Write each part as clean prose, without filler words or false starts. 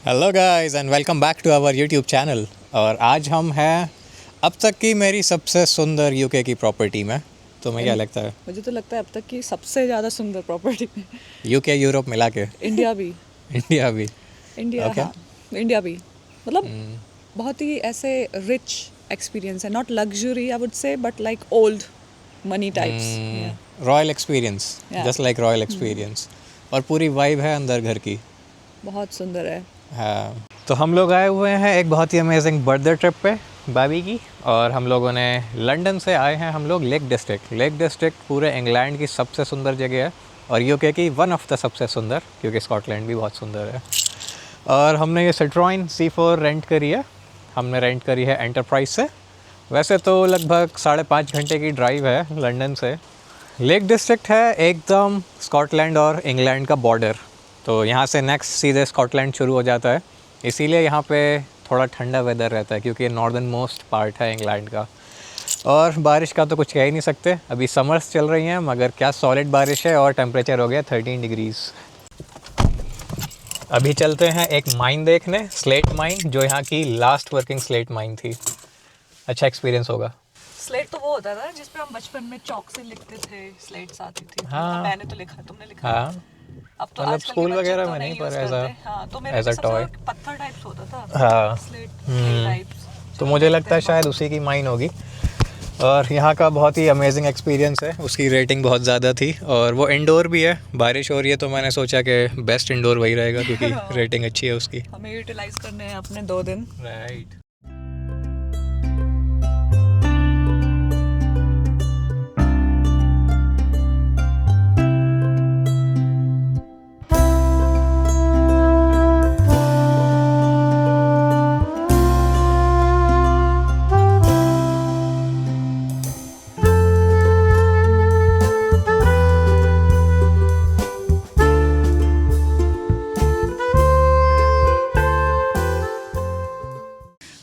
Hello guys and welcome back to our YouTube channel. और आज हम हैं अब तक की मेरी सबसे सुंदर यूके की प्रॉपर्टी में। तुम्हें क्या लगता है? मुझे तो लगता है अब तक की सबसे ज़्यादा सुंदर प्रॉपर्टी में यूके यूरोप मिला के इंडिया भी। इंडिया भी। India okay. हाँ, इंडिया भी मतलब बहुत ही ऐसे रिच एक्सपीरियंस है, not luxury I would say but like old money types. Royal experience, या जस्ट लाइक रॉयल एक्सपीरियंस। और पूरी वाइब है अंदर घर की। बहुत सुंदर है। हाँ, तो हम लोग आए हुए हैं एक बहुत ही अमेजिंग बर्थडे ट्रिप पे बाबी की। और हम लोगों ने लंदन से आए हैं हम लोग लेक डिस्ट्रिक्ट। लेक डिस्ट्रिक्ट पूरे इंग्लैंड की सबसे सुंदर जगह है और यूके की वन ऑफ द सबसे सुंदर, क्योंकि स्कॉटलैंड भी बहुत सुंदर है। और हमने ये सिट्रोइन C4 रेंट करी है। हमने रेंट करी है एंटरप्राइज से। वैसे तो लगभग 5.5 घंटे की ड्राइव है लंदन से। लेक डिस्ट्रिक्ट है एकदम स्कॉटलैंड और इंग्लैंड का बॉर्डर, तो यहाँ से नेक्स्ट सीधे स्कॉटलैंड शुरू हो जाता है। इसीलिए यहाँ पे थोड़ा ठंडा वेदर रहता है, क्योंकि ये नॉर्दर्न मोस्ट पार्ट है इंग्लैंड का। और बारिश का तो कुछ कह ही नहीं सकते, अभी समर्स चल रही हैं मगर क्या सॉलिड बारिश है। और टेम्परेचर हो गया 13 डिग्रीज़। अभी चलते हैं एक माइन देखने, स्लेट माइन, जो यहाँ की लास्ट वर्किंग स्लेट माइन थी। अच्छा एक्सपीरियंस होगा। स्लेट तो वो होता था जिस पे हम बचपन में चौक से लिखते थे, स्लेट्स आती थी। हाँ। मैंने तो लिखा, तुमने लिखा? हाँ, अब तो मतलब आजकल के स्कूल बच्चे वगैरह तो में नहीं, नहीं पर यूज करते। हाँ, तो मेरे एज में अ सबसे टॉय। ज्यादा पत्थर टाइप्स होता था। हाँ। स्लेट टाइप्स तो जो मुझे देखते लगता है हैं शायद उसी की माइन होगी। और यहाँ का बहुत ही अमेजिंग एक्सपीरियंस है, उसकी रेटिंग बहुत ज़्यादा थी। और वो इंडोर भी है, बारिश हो रही है तो मैंने सोचा कि बेस्ट इंडोर वही रहेगा, क्योंकि रेटिंग अच्छी है उसकी। हमें यूटिलाइज करने हैं अपने 2 दिन। राइट।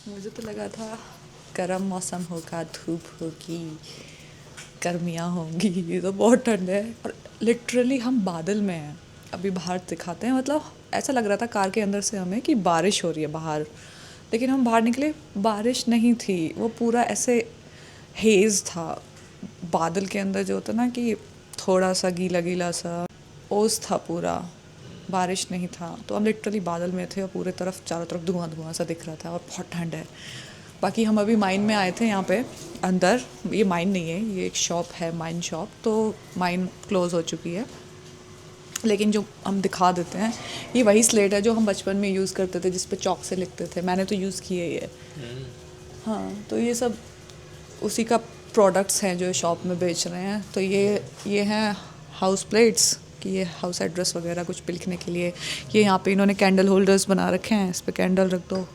मुझे तो लगा था गर्म मौसम होगा, धूप होगी, गर्मियाँ होंगी, ये तो बहुत ठंड है। और लिटरली हम बादल में हैं। अभी बाहर दिखाते हैं, मतलब ऐसा लग रहा था कार के अंदर से हमें कि बारिश हो रही है बाहर, लेकिन हम बाहर निकले, बारिश नहीं थी। वो पूरा ऐसे हेज़ था बादल के अंदर, जो होता ना कि थोड़ा सा गीला गीला सा ओस था पूरा, बारिश नहीं था। तो हम लिटरली बादल में थे और पूरे तरफ चारों तरफ धुआं धुआं सा दिख रहा था और बहुत ठंड है। बाकी हम अभी माइन में आए थे, यहाँ पे अंदर। ये माइन नहीं है, ये एक शॉप है, माइन शॉप। तो माइन क्लोज़ हो चुकी है, लेकिन जो हम दिखा देते हैं, ये वही स्लेट है जो हम बचपन में यूज़ करते थे, जिस पे चॉक से लिखते थे। मैंने तो यूज़ किए ही है। हाँ, तो ये सब उसी का प्रोडक्ट्स हैं जो शॉप में बेच रहे हैं। तो ये हैं हाउस प्लेट्स, कि ये हाउस एड्रेस वगैरह कुछ पे लिखने के लिए। ये यहाँ पे इन्होंने कैंडल होल्डर्स बना रखे हैं, इस पे कैंडल रख दो,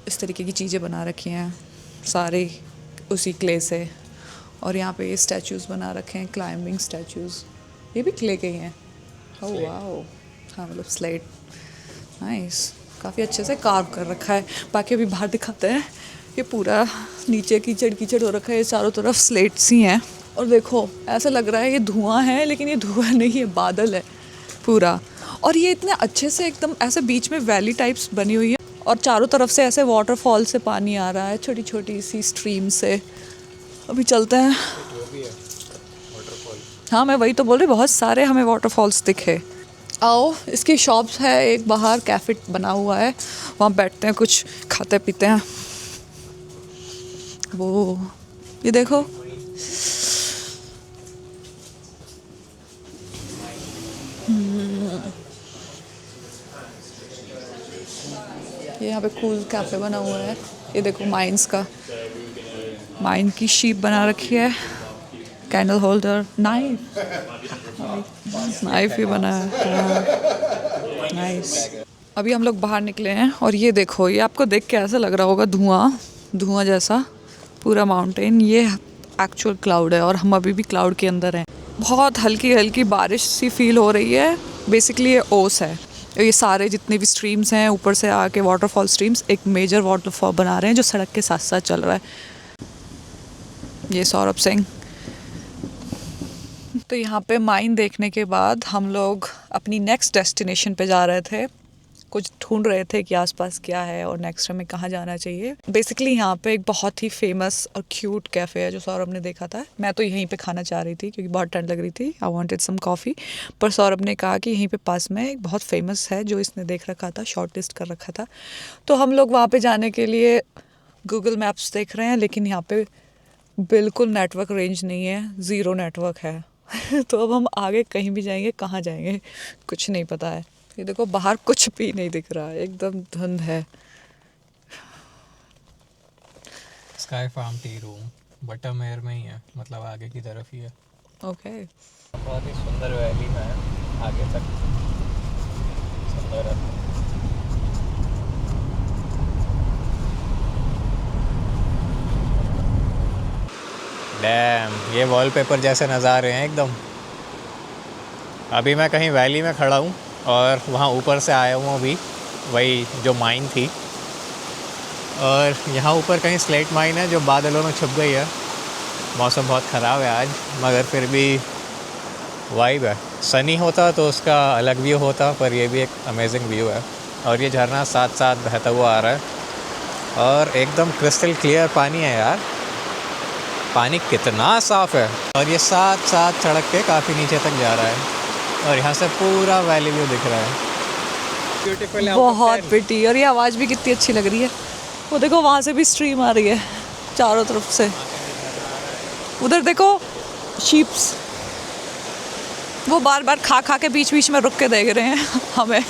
इस तरीके की चीज़ें बना रखी हैं सारे उसी क्ले से। और यहाँ पे ये स्टैचूज़ बना रखे हैं, क्लाइंबिंग स्टैचूज़, ये भी क्ले के ही हैं। Oh wow. हाँ, मतलब स्लेट, नाइस, काफ़ी अच्छे से कार्व कर रखा है। बाकी अभी बाहर दिखाते हैं, ये पूरा नीचे कीचड़ कीचड़ हो रखा है, ये चारों तरफ स्लेट्स ही हैं। और देखो, ऐसा लग रहा है ये धुआं है, लेकिन ये धुआं नहीं है, बादल है पूरा। और ये इतने अच्छे से एकदम ऐसे बीच में वैली टाइप्स बनी हुई है, और चारों तरफ से ऐसे वाटरफॉल से पानी आ रहा है, छोटी छोटी सी स्ट्रीम से। अभी चलते हैं। हाँ, मैं वही तो बोल रही, बहुत सारे हमें वाटरफॉल्स दिखे। आओ, इसकी शॉप्स है, एक बाहर कैफे बना हुआ है, वहाँ बैठते हैं, कुछ खाते पीते हैं। वो ये देखो, ये यहाँ पे कूल कैफे बना हुआ है। ये देखो माइंस का, माइन की शीप बना रखी है, कैंडल होल्डर, नाइफ, नाइफ भी बना है। नाइस। अभी हम लोग बाहर निकले हैं और ये देखो, ये आपको देख के ऐसा लग रहा होगा धुआं धुआं जैसा पूरा माउंटेन, ये एक्चुअल क्लाउड है और हम अभी भी क्लाउड के अंदर हैं। बहुत हल्की हल्की बारिश सी फील हो रही है। बेसिकली ये ओस है, ये सारे जितने भी स्ट्रीम्स हैं ऊपर से आके वाटरफॉल स्ट्रीम्स एक मेजर वाटरफॉल बना रहे हैं जो सड़क के साथ साथ चल रहा है। ये सौरभ सिंह। तो यहाँ पे माइन देखने के बाद हम लोग अपनी नेक्स्ट डेस्टिनेशन पे जा रहे थे, कुछ ढूंढ रहे थे कि आसपास क्या है और नेक्स्ट हमें कहाँ जाना चाहिए। बेसिकली यहाँ पे एक बहुत ही फेमस और क्यूट कैफ़े है जो सौरभ ने देखा था। मैं तो यहीं पे खाना चाह रही थी क्योंकि बहुत ठंड लग रही थी। आई वांटेड सम कॉफ़ी, पर सौरभ ने कहा कि यहीं पे पास में एक बहुत फेमस है जो इसने देख रखा था, शॉर्ट लिस्ट कर रखा था। तो हम लोग वहाँ पर जाने के लिए गूगल मैप्स देख रहे हैं, लेकिन यहाँ पर बिल्कुल नेटवर्क रेंज नहीं है, ज़ीरो नेटवर्क है। तो अब हम आगे कहीं भी जाएंगे, कहाँ जाएंगे कुछ नहीं पता है। ये देखो बाहर कुछ भी नहीं दिख रहा है, एकदम धुंध है। स्काई फार्म टी रूम बटरमेयर में ही है, मतलब आगे की तरफ ही है। ओके बहुत ही सुंदर वैली में है, आगे तक सुंदर है। डैम, ये वॉलपेपर जैसे नज़ारे हैं एकदम। अभी मैं कहीं वैली में खड़ा हूँ और वहाँ ऊपर से आया हूँ अभी, वही जो माइन थी। और यहाँ ऊपर कहीं स्लेट माइन है जो बादलों में छुप गई है। मौसम बहुत ख़राब है आज, मगर फिर भी वाइब है। सनी होता तो उसका अलग व्यू होता, पर ये भी एक अमेजिंग व्यू है। और ये झरना साथ साथ बहता हुआ आ रहा है और एकदम क्रिस्टल क्लियर पानी है यार। पानी कितना साफ़ है और ये साथ साथ सड़क के काफ़ी नीचे तक जा रहा है और यहाँ से पूरा वैली व्यू दिख रहा है। ब्यूटीफुल, बहुत प्रिटी। और ये आवाज़ भी कितनी अच्छी लग रही है। वो देखो वहाँ से भी स्ट्रीम आ रही है चारों तरफ से। उधर देखो शीप्स, वो बार बार खा खा के बीच बीच में रुक के देख रहे हैं हमें।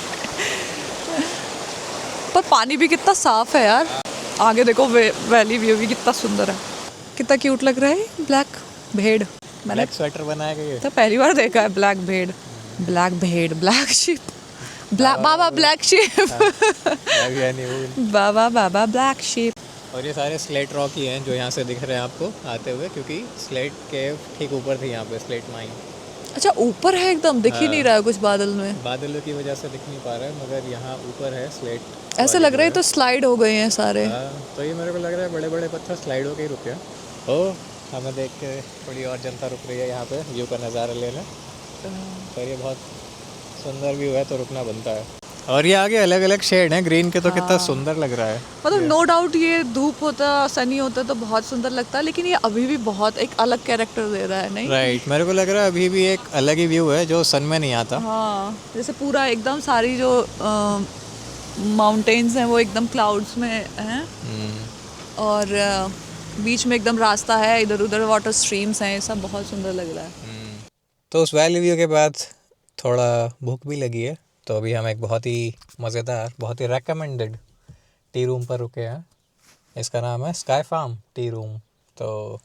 पर पानी भी कितना साफ़ है यार। आगे देखो वैली व्यू भी कितना सुंदर है, कितना क्यूट लग रहा है। ब्लैक भेड़, मैंने स्वेटर बनाया गया तो पहली बार देखा है। ब्लैक भेड़, ब्लैक भेड़, ब्लैक शीप, ब्लैक बाबा, ब्लैक शीप, बाबा बाबा ब्लैक शीप। और ये सारे स्लेट रॉक ही हैं जो यहाँ से दिख रहे हैं आपको आते हुए, क्योंकि स्लेट के ठीक ऊपर थी यहाँ पे स्लेट माइन। अच्छा ऊपर है एकदम, दिख ही नहीं रहा है कुछ बादल में। बादलों की वजह से दिख नहीं पा रहा है, मगर यहाँ ऊपर है स्लेट। ऐसा लग रहा है तो स्लाइड हो गए हैं सारे। तो ये मेरे को लग रहा है बड़े बड़े पत्थर स्लाइड होके ही रुके हैं। ओ, हमें देख के थोड़ी और जनता रुक रही है यहाँ पे व्यू का नज़ारा लेने। पर ये बहुत सुंदर व्यू है तो रुकना बनता है। और ये आगे अलग अलग शेड हैं ग्रीन के, तो कितना सुंदर लग रहा है। मतलब नो डाउट ये धूप होता, सनी होता तो बहुत सुंदर लगता है, लेकिन ये अभी भी बहुत एक अलग कैरेक्टर दे रहा है। नहीं राइट, मेरे को लग रहा है अभी भी एक अलग ही व्यू है जो सन में नहीं आता। हाँ, जैसे पूरा एकदम सारी जो माउंटेन्स हैं वो एकदम क्लाउड्स में हैं और बीच में एकदम रास्ता है, इधर उधर वाटर स्ट्रीम्स हैं, ये सब बहुत सुंदर लग रहा है। तो उस वैली व्यू के बाद थोड़ा भूख भी लगी है, तो अभी हम एक बहुत ही मज़ेदार, बहुत ही रेकमेंडेड टी रूम पर रुके हैं। इसका नाम है स्काई फार्म टी रूम। तो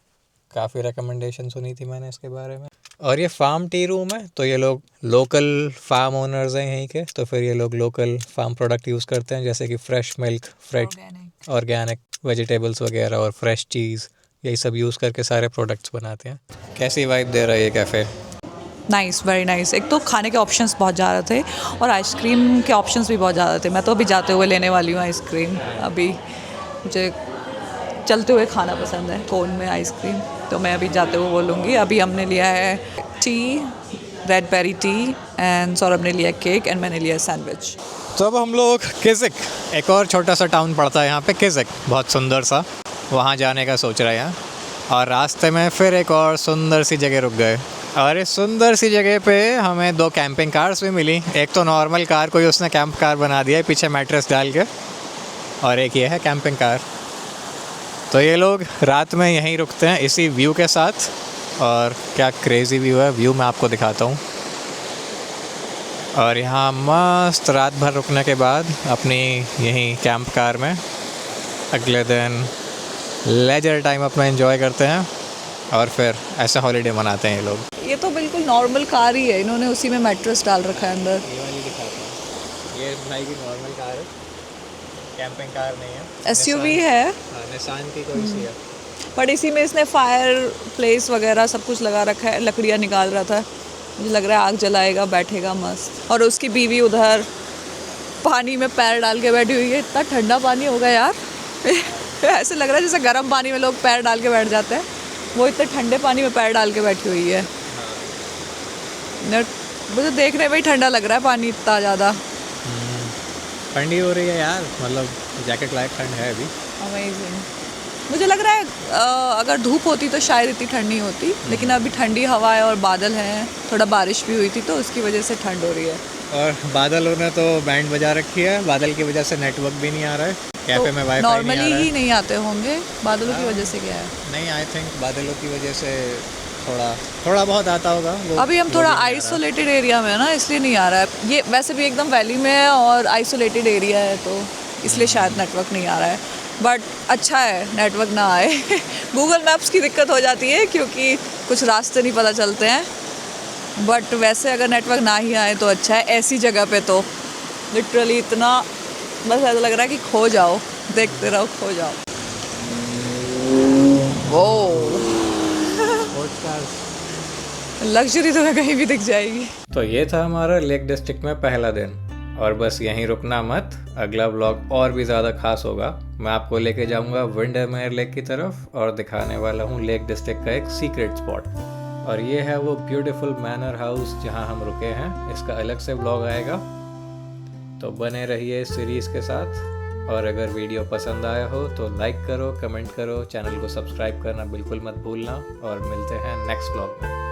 काफ़ी रिकमेंडेशन सुनी थी मैंने इसके बारे में। और ये फार्म टी रूम है, तो ये लोग लोकल फार्म ओनर्स हैं यहीं के, तो फिर ये लोग लोकल फार्म प्रोडक्ट यूज़ करते हैं, जैसे कि fresh milk, fresh organic vegetables वगैरह और फ्रेश चीज़, यही सब यूज़ करके सारे प्रोडक्ट्स बनाते हैं। कैसी वाइब दे रहा है ये कैफ़े? Nice, very nice. एक तो खाने के ऑप्शंस बहुत ज़्यादा थे और आइसक्रीम के ऑप्शंस भी बहुत ज़्यादा थे। मैं तो अभी जाते हुए लेने वाली हूँ आइसक्रीम। अभी मुझे चलते हुए खाना पसंद है, कोन में आइसक्रीम, तो मैं अभी जाते हुए बोलूँगी। अभी हमने लिया है tea, red berry tea, and Saurabh ने लिया केक एंड मैंने लिया सैंडविच। तो अब हम लोग किज़िक, एक और छोटा सा टाउन पड़ता है यहाँ पे किज़िक, बहुत सुंदर सा, वहाँ जाने का सोच रहे हैं। और रास्ते में फिर एक और सुंदर सी जगह रुक गए और इस सुंदर सी जगह पे हमें 2 कैंपिंग कार्स भी मिली। एक तो नॉर्मल कार, कोई उसने कैंप कार बना दिया है पीछे मैट्रेस डाल के, और एक ये है कैंपिंग कार। तो ये लोग रात में यहीं रुकते हैं इसी व्यू के साथ। और क्या क्रेज़ी व्यू है, व्यू मैं आपको दिखाता हूँ। और यहाँ मस्त रात भर रुकने के बाद अपनी यहीं कैंप कार में अगले दिन लेजर टाइम अपना एंजॉय करते हैं और फिर ऐसा हॉलीडे मनाते हैं ये लोग। ये तो बिल्कुल नॉर्मल कार ही है, इन्होंने उसी में मैट्रेस डाल रखा है अंदर। ये वाली दिखाता हूँ, ये भाई की नॉर्मल कार है, कैंपिंग कार नहीं है, एसयूवी है। निसान की कोई सी है। बट इसी में इसने फायर प्लेस वगैरह सब कुछ लगा रखा है। लकड़ियाँ निकाल रहा था, मुझे लग रहा है आग जलाएगा, बैठेगा मस्त। और उसकी बीवी उधर पानी में पैर डाल के बैठी हुई है। इतना ठंडा पानी होगा यार ऐसे लग रहा है जैसे गर्म पानी में लोग पैर डाल के बैठ जाते हैं, वो इतने ठंडे पानी में पैर डाल के बैठी हुई है। मुझे देखने में ही ठंडा लग रहा है पानी इतना ज़्यादा। ठंडी हो रही है यार, मतलब जैकेट लायक ठंड है अभी। अमेजिंग। मुझे लग रहा है अगर धूप होती तो शायद इतनी ठंड नहीं होती, लेकिन अभी ठंडी हवा है और बादल हैं, थोड़ा बारिश भी हुई थी तो उसकी वजह से ठंड हो रही है। और बादलों ने तो बैंड बजा रखी है, बादल की वजह से नेटवर्क भी नहीं आ रहा है, कैफ़े में वाईफाई नहीं आ नॉर्मली रहा ही है। नहीं आते होंगे, बादलों की वजह से क्या है। नहीं, आई थिंक बादलों की वजह से थोड़ा थोड़ा बहुत आता होगा वो। अभी हम वो थोड़ा भी नहीं आ रहा। आइसोलेटेड एरिया में है ना, इसलिए नहीं आ रहा है। ये वैसे भी एकदम वैली में है और आइसोलेटेड एरिया है, तो इसलिए शायद नेटवर्क नहीं आ रहा है। बट अच्छा है नेटवर्क ना आए। गूगल मैप्स की दिक्कत हो जाती है क्योंकि कुछ रास्ते नहीं पता चलते हैं, बट वैसे अगर नेटवर्क ना ही आए तो अच्छा है। ऐसी जगह पे तो लिटरली इतना बस ऐसा लग रहा है कि खो जाओ, देखते रहो, खो जाओ। वो लग्जरी तो कहीं भी दिख जाएगी। तो ये था हमारा लेक डिस्ट्रिक्ट में पहला दिन, और बस यहीं रुकना मत, अगला व्लॉग और भी ज़्यादा खास होगा। मैं आपको लेके जाऊंगा विंडरमेयर लेक की तरफ और दिखाने वाला हूँ लेक डिस्ट्रिक्ट का एक सीक्रेट स्पॉट। और ये है वो ब्यूटीफुल मैनर हाउस जहाँ हम रुके हैं। इसका अलग से व्लॉग आएगा, तो बने रहिए इस सीरीज़ के साथ। और अगर वीडियो पसंद आया हो तो लाइक करो, कमेंट करो, चैनल को सब्सक्राइब करना बिल्कुल मत भूलना, और मिलते हैं नेक्स्ट व्लॉग में।